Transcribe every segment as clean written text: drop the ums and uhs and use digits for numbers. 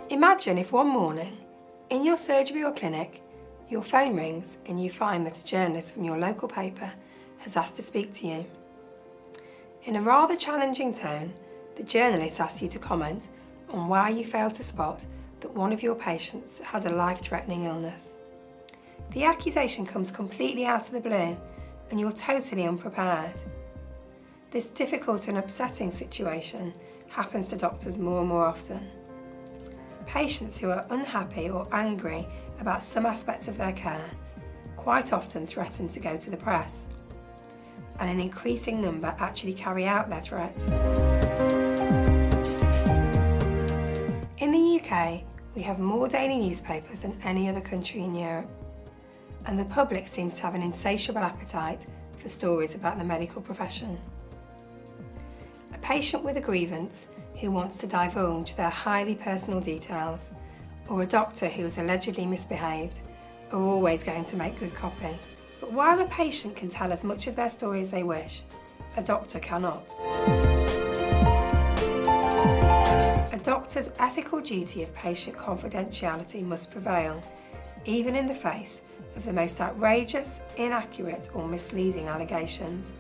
Imagine if one morning, in your surgery or clinic, your phone rings and you find that a journalist from your local paper has asked to speak to you. In a rather challenging tone, the journalist asks you to comment on why you failed to spot that one of your patients has a life-threatening illness. The accusation comes completely out of the blue and you're totally unprepared. This difficult and upsetting situation happens to doctors more and more often. Patients who are unhappy or angry about some aspect of their care quite often threaten to go to the press, and an increasing number actually carry out their threat. In the UK, we have more daily newspapers than any other country in Europe, and the public seems to have an insatiable appetite for stories about the medical profession. A patient with a grievance who wants to divulge their highly personal details, or a doctor who has allegedly misbehaved, are always going to make good copy. But while a patient can tell as much of their story as they wish, a doctor cannot. A doctor's ethical duty of patient confidentiality must prevail, even in the face of the most outrageous, inaccurate or misleading allegations,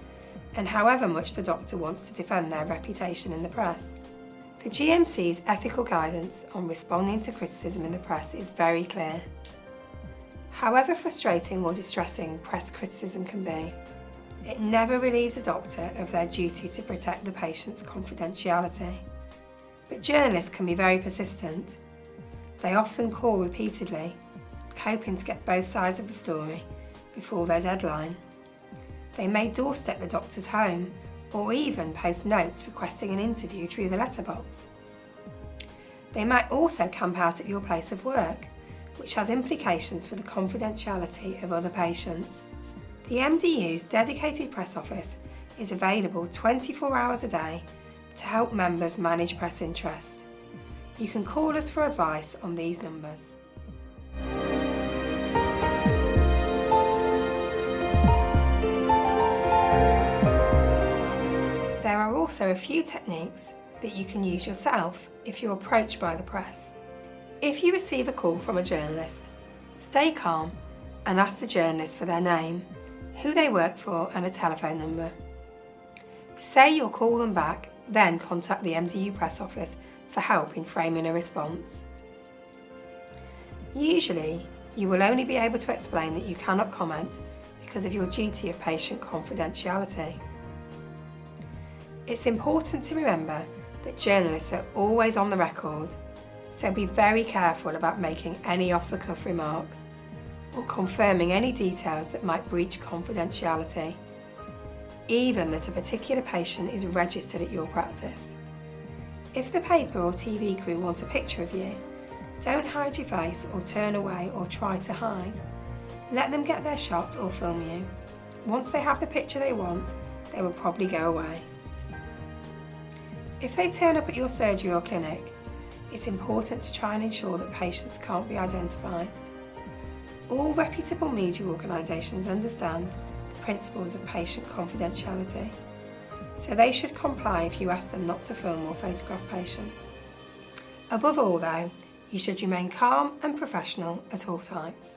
and however much the doctor wants to defend their reputation in the press. The GMC's ethical guidance on responding to criticism in the press is very clear. However frustrating or distressing press criticism can be, it never relieves a doctor of their duty to protect the patient's confidentiality. But journalists can be very persistent. They often call repeatedly, hoping to get both sides of the story before their deadline. They may doorstep the doctor's home or even post notes requesting an interview through the letterbox. They might also camp out at your place of work, which has implications for the confidentiality of other patients. The MDU's dedicated press office is available 24 hours a day to help members manage press interest. You can call us for advice on these numbers. There are also a few techniques that you can use yourself if you're approached by the press. If you receive a call from a journalist, stay calm and ask the journalist for their name, who they work for and a telephone number. Say you'll call them back, then contact the MDU press office for help in framing a response. Usually, you will only be able to explain that you cannot comment because of your duty of patient confidentiality. It's important to remember that journalists are always on the record, so be very careful about making any off-the-cuff remarks or confirming any details that might breach confidentiality, even that a particular patient is registered at your practice. If the paper or TV crew want a picture of you, don't hide your face or turn away or try to hide. Let them get their shot or film you. Once they have the picture they want, they will probably go away. If they turn up at your surgery or clinic, it's important to try and ensure that patients can't be identified. All reputable media organisations understand the principles of patient confidentiality, so they should comply if you ask them not to film or photograph patients. Above all though, you should remain calm and professional at all times.